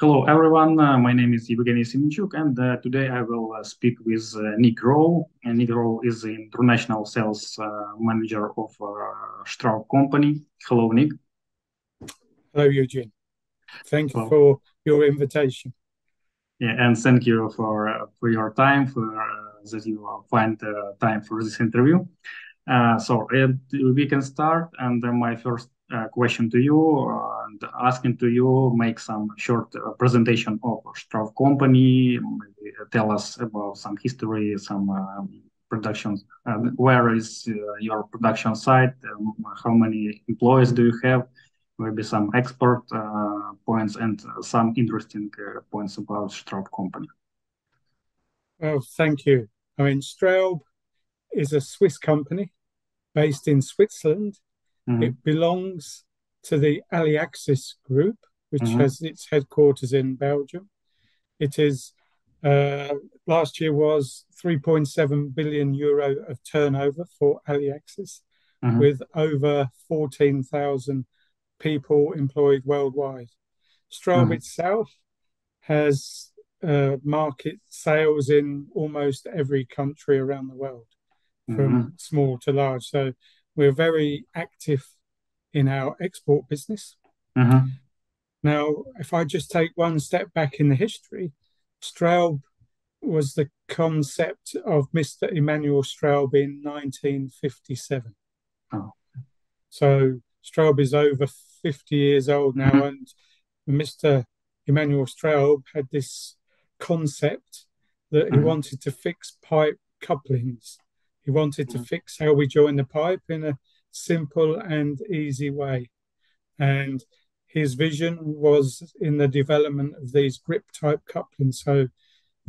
Hello, everyone. My name is Evgeny Semenchuk, and today I will speak with Nick Rowe. And Nick Rowe is the international sales manager of Straub company. Hello, Nick. Hello, Eugene. Thank you Well, for your invitation. yeah, and thank you for your time, for that you find time for this interview. We can start. And my first question to you, and asking to you, make some short presentation of Straub company. Maybe tell us about some history, some productions. Where is your production site? How many employees do you have? Maybe some export points and some interesting points about Straub company. Well, thank you. Straub is a Swiss company based in Switzerland. Hmm. It belongs to the Aliaxis Group, which Hmm. has its headquarters in Belgium. It is last year was 3.7 billion euro of turnover for Aliaxis, Hmm. with over 14,000 people employed worldwide. Straub Hmm. itself has market sales in almost every country around the world, from Hmm. small to large. So we're very active in our export business. Hmm. Now, if I just take one step back in the history, Straub was the concept of Mr. Emanuel Straub in 1957. Oh. So Straub is over 50 years old now, Mhm. and Mr. Emanuel Straub had this concept that he Mhm. wanted to fix pipe couplings. He wanted to Mhm. fix how we join the pipe in a simple and easy way. And his vision was in the development of these grip type couplings. So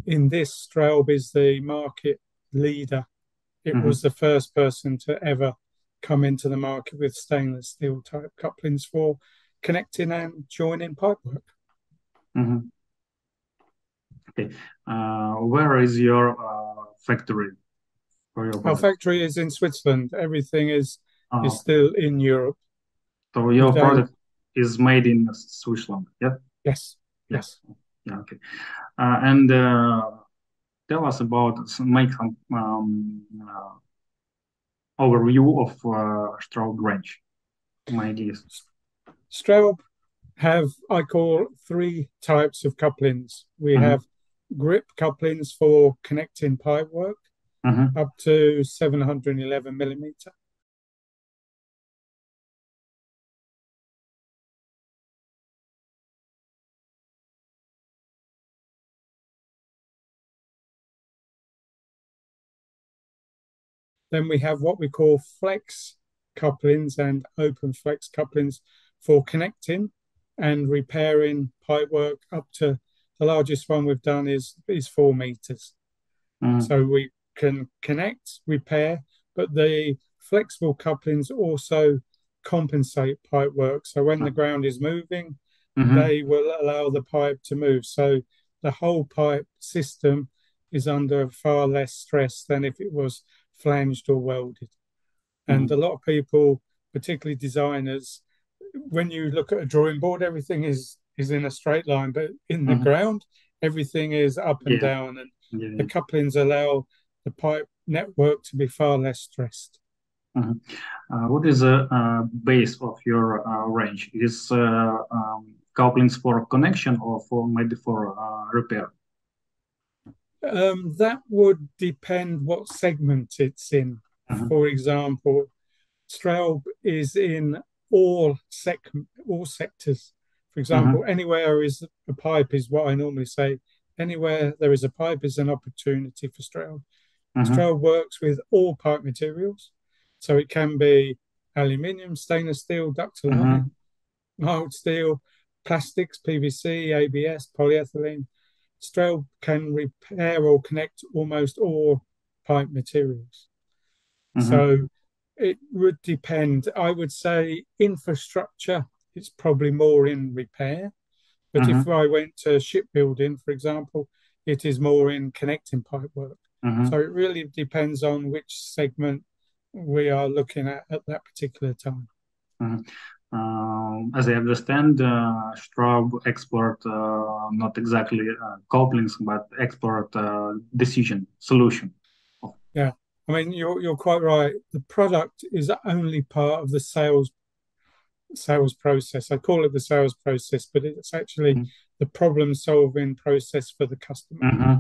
in this, Straub is the market leader. It was Mhm. the first person to ever come into the market with stainless steel type couplings for connecting and joining pipework. Mhm. Okay. Where is your factory for your Our product? factory is in Switzerland. Everything is Okay. still in Europe. So We your don't. product is made in Switzerland. Yeah. Yes, Yeah. yes. Yeah. Okay. And tell us about make some overview of Straub range. My ideas. Straub have, I call, three types of couplings. We Mm-hmm. have grip couplings for connecting pipework Mm-hmm. up to 711 millimeter. Then we have what we call flex couplings and open flex couplings for connecting and repairing pipework up to the largest one we've done is 4 meters. Mm-hmm. So we can connect, repair, but the flexible couplings also compensate pipework. So when the ground is moving, Mm-hmm. they will allow the pipe to move. So the whole pipe system is under far less stress than if it was flanged or welded. And a Mm-hmm. lot of people, particularly designers, when you look at a drawing board, everything is in a straight line, but in the Mm-hmm. ground, everything is up and Yeah. down, and Yeah. the Yeah. couplings allow the pipe network to be far less stressed. Mhm. What is the base of your range? Is couplings for connection or for maybe for repair? That would depend what segment it's in. Mhm. For example, Straub is in all sectors. For example, Mhm. anywhere is a pipe is what I normally say. Anywhere there is a pipe is an opportunity for Straub. Mhm. Straub works with all pipe materials, so it can be aluminium, stainless steel, ductile iron, Mhm. mild steel, plastics, PVC, ABS, polyethylene. Straub can repair or connect almost all pipe materials. Mhm. So it would depend. I would say infrastructure, it's probably more in repair. But if Mhm. I went to shipbuilding, for example, it is more in connecting pipework. So Mhm. it really depends on which segment we are looking at that particular time. Mhm. As I understand, Straub export not exactly couplings, but export decision solution. Yeah, I mean you're quite right. The product is only part of the sales process. I call it the sales process, but it's actually the problem solving process for the customer. Mm-hmm.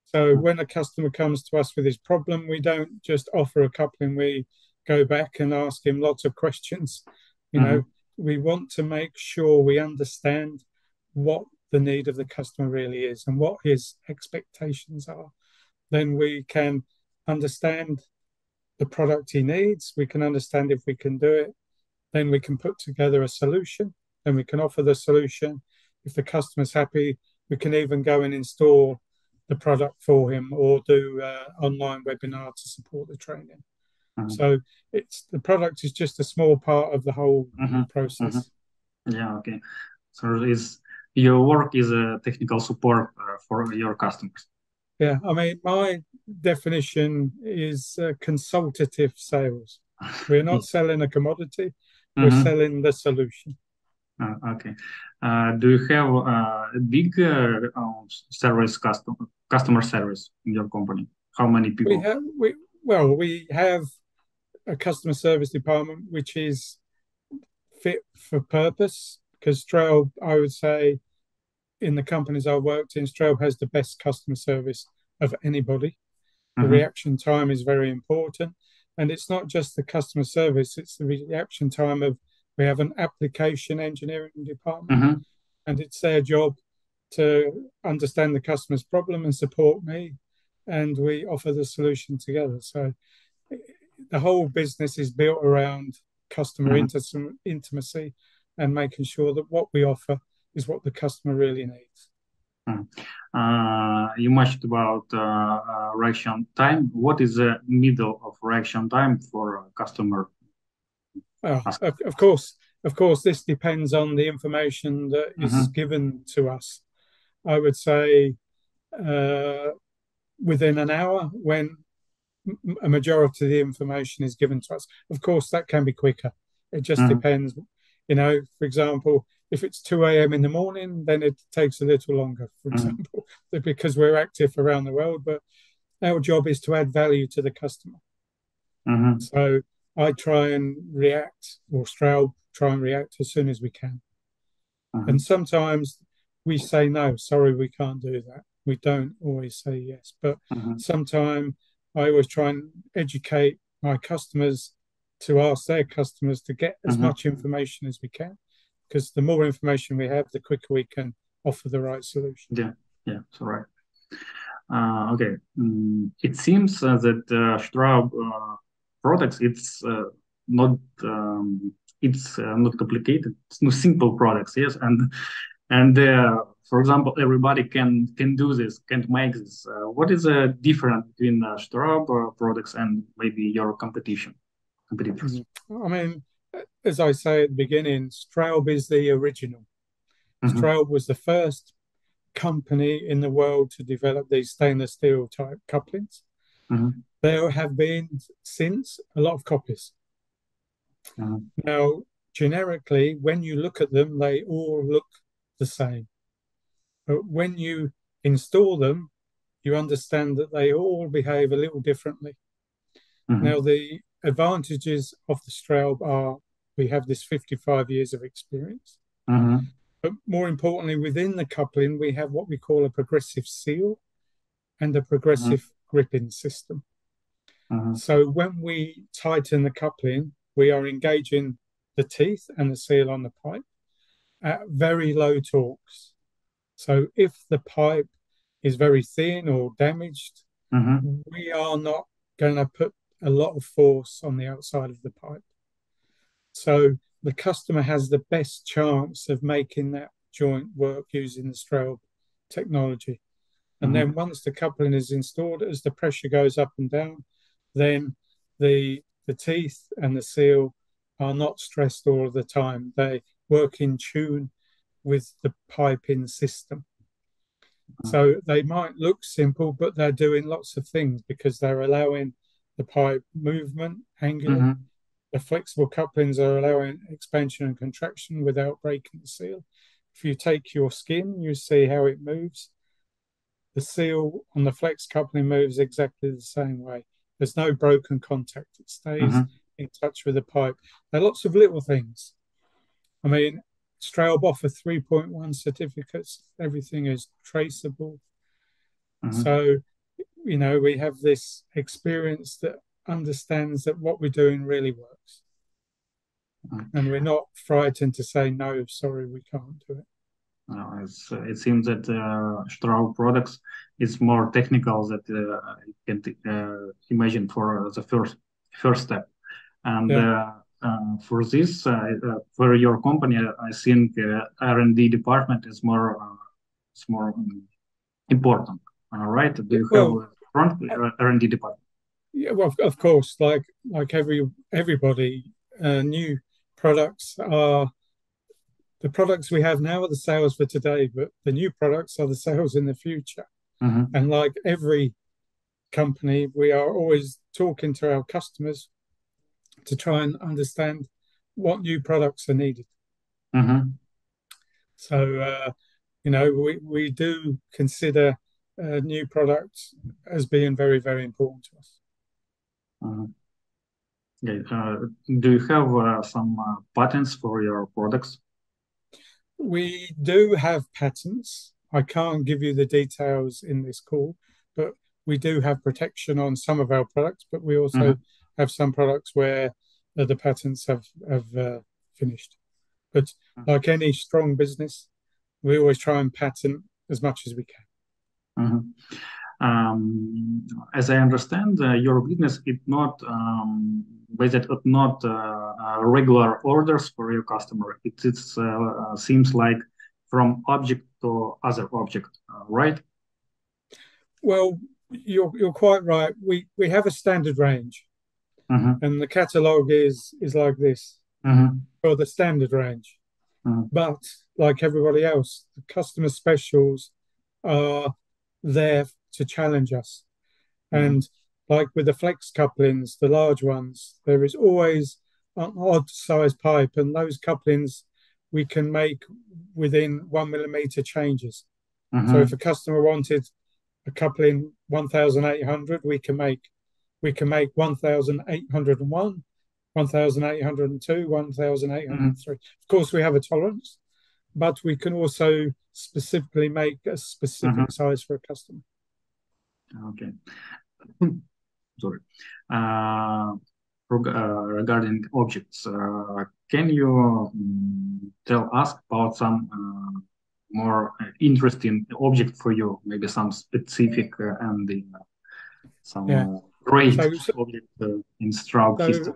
So when a customer comes to us with his problem, we don't just offer a coupling, we go back and ask him lots of questions. You Mm-hmm. know, we want to make sure we understand what the need of the customer really is and what his expectations are. Then we can understand the product he needs, we can understand if we can do it, then we can put together a solution, then we can offer the solution. If the customer's happy, we can even go and install the product for him or do online webinar to support the training. Mm-hmm. So it's the product is just a small part of the whole Mm-hmm. process. Mm-hmm. Yeah, okay. So is your work is a technical support for your customers. Yeah, I mean, my definition is consultative sales. We're not selling a commodity, we're Mm-hmm. selling the solution. Okay. Do you have a big service customer service in your company? How many We people? have we have a customer service department which is fit for purpose because Straub, I would say, in the companies I worked in, Straub has the best customer service of anybody. The Mm-hmm. reaction time is very important. And it's not just the customer service, it's the reaction time of we have an application engineering department, Mm-hmm. and it's their job to understand the customer's problem and support me. And we offer the solution together. So the whole business is built around customer Mm-hmm. intimacy and making sure that what we offer is what the customer really needs. You mentioned about reaction time. What is the middle of reaction time for a customer? Well, of course, this depends on the information that is Mm-hmm. given to us. I would say uh, within an hour when a majority of the information is given to us. Of course, that can be quicker. It just Mm-hmm. depends. For example, if it's 2 a.m. in the morning, then it takes a little longer, for Mm-hmm. example, because we're active around the world. But our job is to add value to the customer. Mm-hmm. So I try and react, or Straub try and react as soon as we can. Mm-hmm. And sometimes we say no, sorry, we can't do that. We don't always say yes, but Mm-hmm. sometimes I always try and educate my customers to ask their customers to get as Mm-hmm. much information as we can, because the more information we have, the quicker we can offer the right solution. Yeah, yeah, so right. Okay, it seems that Straub products not it's not complicated. It's no simple products, yes, and for example, everybody can do this, can make this. What is the difference between Straub products and maybe your competitors? I mean, as I say at the beginning, Straub is the original. Mm-hmm. Straub was the first company in the world to develop these stainless steel type couplings. Mm-hmm. There have been since a lot of copies. Mm-hmm. Now, generically, when you look at them, they all look the same. But when you install them, you understand that they all behave a little differently. Mm-hmm. Now, the advantages of the Straub are we have this 55 years of experience. Mm-hmm. But more importantly, within the coupling, we have what we call a progressive seal and a progressive gripping system. Mm-hmm. So when we tighten the coupling, we are engaging the teeth and the seal on the pipe at very low torques. So if the pipe is very thin or damaged, Mm-hmm. we are not going to put a lot of force on the outside of the pipe. So the customer has the best chance of making that joint work using the Straub technology. And Mm-hmm. then once the coupling is installed, as the pressure goes up and down, then the teeth and the seal are not stressed all of the time. They work in tune with the piping system. So they might look simple, but they're doing lots of things because they're allowing the pipe movement angular. Mm-hmm. The flexible couplings are allowing expansion and contraction without breaking the seal. If you take your skin, you see how it moves. The seal on the flex coupling moves exactly the same way. There's no broken contact. It stays Mm-hmm. in touch with the pipe. There are lots of little things. I mean, Straub offer 3.1 certificates. Everything is traceable. Mm-hmm. So, we have this experience that understands that what we're doing really works. And we're not frightened to say, no, sorry, we can't do it. It seems that Straub products is more technical that you can imagine for the first step. And Yeah. for this, for your company, I think R&D department is more important. Right? Do you have Well, a front R&D department? yeah, well, of course, like everybody, new products are the products we have now are the sales for today, but the new products are the sales in the future. Mm-hmm. And like every company, we are always talking to our customers to try and understand what new products are needed. Mm-hmm. So, we do consider new products as being very, very important to us. Mm-hmm. Okay. Do you have some patents for your products? We do have patents. I can't give you the details in this call, but we do have protection on some of our products, but we also Mm-hmm. have some products where the patents have finished. But like any strong business, we always try and patent as much as we can. Mm-hmm. As I understand, your business is not based on not regular orders for your customer. It seems like from object to other object, right? Well, you're quite right. We have a standard range, Mm-hmm. and the catalog is like this Mm-hmm. for the standard range. Mm-hmm. But like everybody else, the customer specials are there to challenge us. Mm-hmm. And like with the flex couplings, the large ones, there is always an odd size pipe, and those couplings we can make within 1 millimeter changes. So if Mm-hmm. a customer wanted a coupling 1800, we can make 1801, 1802, 1803. Of course, we have a tolerance, but we can also specifically make a Mm-hmm. specific size for a customer. Okay. Sorry. Uh, Regarding objects, can you tell us about some more interesting object for you? Maybe some specific and some Yeah. great So, so, object in Straub so history.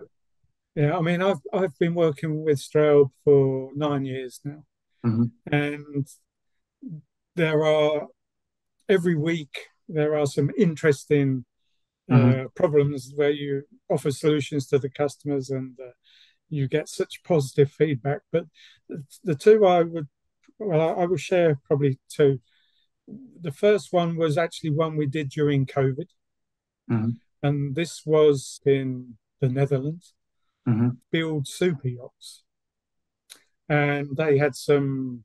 yeah, I mean, I've been working with Straub for 9 years now, Mhm. and there are every week there are some interesting Mhm. problems where you offer solutions to the customers and you get such positive feedback. But the two I will share probably two. The first one was actually one we did during COVID, Mhm. and this was in the Netherlands, Mhm. build super yachts. And they had some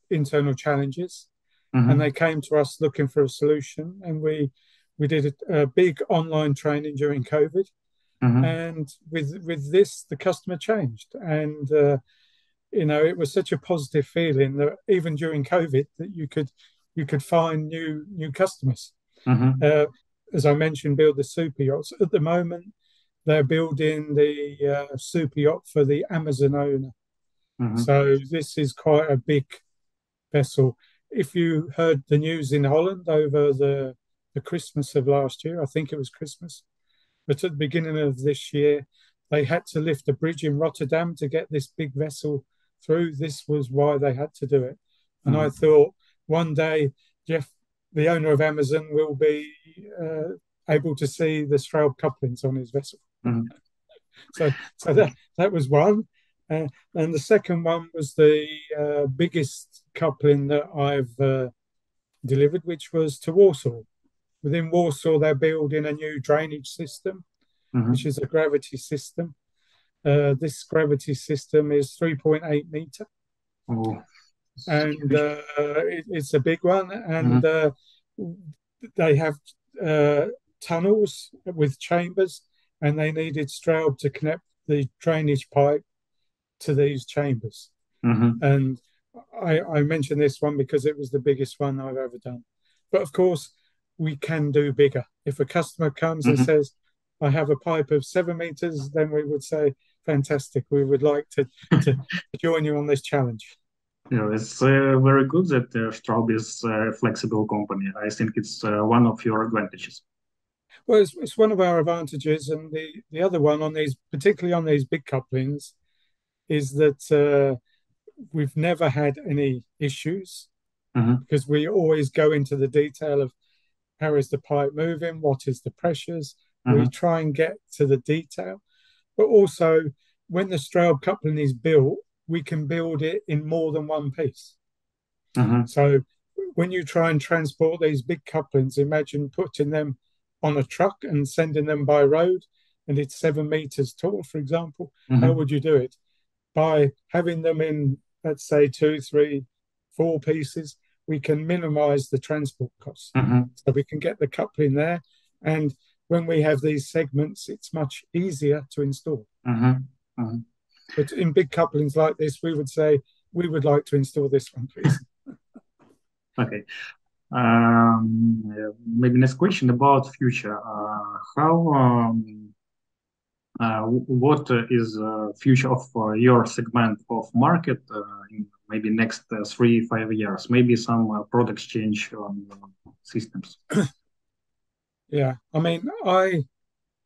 internal challenges, and they Mhm. came to us looking for a solution. And we did a big online training during COVID, Mhm. and with this, the customer changed, and it was such a positive feeling that even during COVID, that you could find new customers. Mhm. Uh, as I mentioned, build the super yachts. At the moment, they're building the super yacht for the Amazon owner. Mhm. So this is quite a big vessel. If you heard the news in Holland over the Christmas of last year, I think it was Christmas, but at the beginning of this year, they had to lift a bridge in Rotterdam to get this big vessel through. This was why they had to do it. And I Mhm. thought one day, Jeff, the owner of Amazon, will be able to see the Straub couplings on his vessel. Mhm. So that was one. And the second one was the biggest coupling that I've delivered, which was to Warsaw. Within Warsaw, they're building a new drainage system, which Mhm. is a gravity system. This gravity system is 3.8 meter, Oh, and huge. it's a big one. And Mhm. they have tunnels with chambers, and they needed Straub to connect the drainage pipe to these chambers. Mhm. And I mentioned this one because it was the biggest one I've ever done. But of course, we can do bigger. If a customer comes and Mhm. says, I have a pipe of 7 meters, then we would say, fantastic, we would like to join you on this challenge. Yeah, it's very good that Straub is a flexible company. I think it's one of your advantages. Well, it's one of our advantages. And the other one on these, particularly on these big couplings, is that we've never had any issues Mhm. because we always go into the detail of how is the pipe moving, what is the pressures. We Mhm. try and get to the detail. But also, when the Straub coupling is built, we can build it in more than one piece. Mhm. So when you try and transport these big couplings, imagine putting them on a truck and sending them by road, and it's 7 meters tall, for example. How Mhm. would you do it? By having them in, let's say, two, three, four pieces, we can minimize the transport costs. Mhm. So we can get the coupling there. And when we have these segments, it's much easier to install. Mhm. Mhm. But in big couplings like this, we would say, we would like to install this one, please. Okay. Yeah, maybe next question about future. How what is future of your segment of market in maybe next 3 5 years? Maybe some products change on systems. Yeah. I mean, I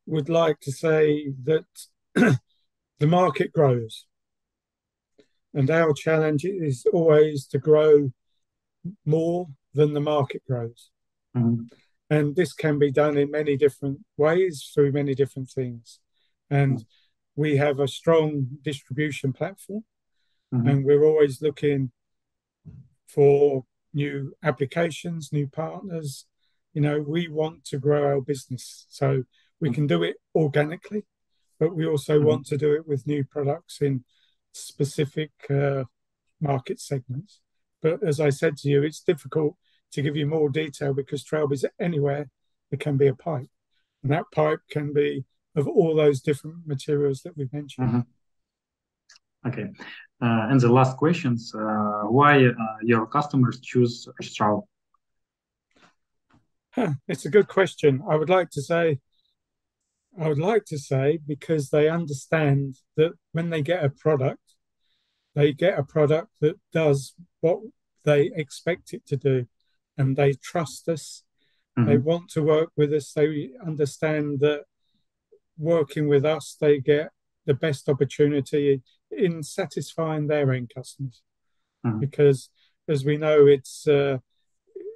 would like to say that the market grows, and our challenge is always to grow more than the market grows. Mhm. And this can be done in many different ways through many different things. And we have a strong distribution platform, Mhm. and we're always looking for new applications, new partners. We want to grow our business. So we can do it organically, but we also Mhm. want to do it with new products in specific market segments. But as I said to you, it's difficult to give you more detail because Straub is anywhere it can be a pipe. And that pipe can be of all those different materials that we've mentioned. Mhm. Okay. And the last questions, why your customers choose Straub? It's a good question. I would like to say because they understand that when they get a product that does what they expect it to do, and they trust us. They Mhm. want to work with us. They understand that working with us, they get the best opportunity in satisfying their end customers. Mhm. Because, as we know, it's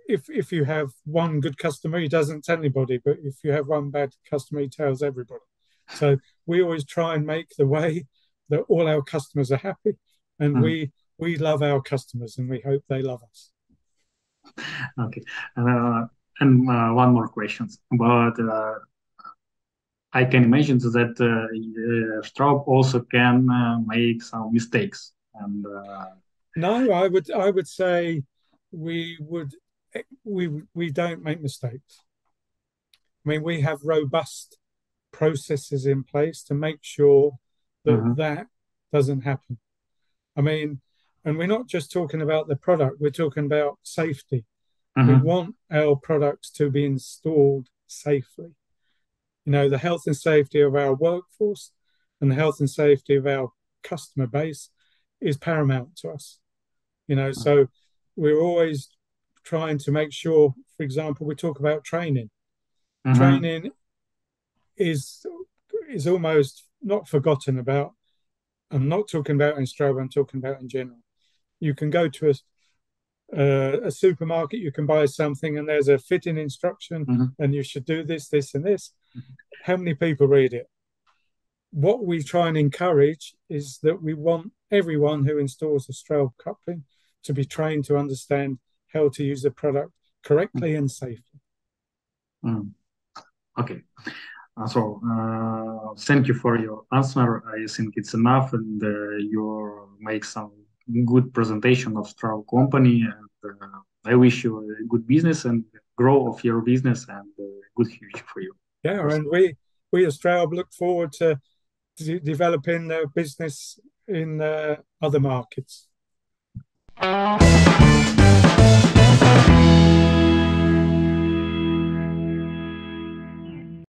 if you have one good customer, he doesn't tell anybody, but if you have one bad customer, he tells everybody. So we always try and make the way that all our customers are happy, and Mhm. we love our customers, and we hope they love us. Okay. Uh, and one more question. But I can imagine that Straub also can make some mistakes. And No, I would say we would we don't make mistakes. I mean, we have robust processes in place to make sure that Mhm. that doesn't happen. I mean, and we're not just talking about the product, we're talking about safety. We Mhm. want our products to be installed safely. The health and safety of our workforce and the health and safety of our customer base is paramount to us. So we're always trying to make sure, for example, we talk about training. Mhm. Training is is almost not forgotten about. I'm not talking about in Straub, I'm talking about in general. You can go to a supermarket, you can buy something, and there's a fitting instruction, Mhm. and you should do this, this, and this. How many people read it? What we try and encourage is that we want everyone who installs a Straub coupling to be trained to understand how to use the product correctly and safely. Mhm. Okay. Thank you for your answer. I think it's enough, and you make some good presentation of Straub company. And I wish you a good business and grow of your business and good future for you. Yeah, and we at Straub look forward to developing the business in other markets.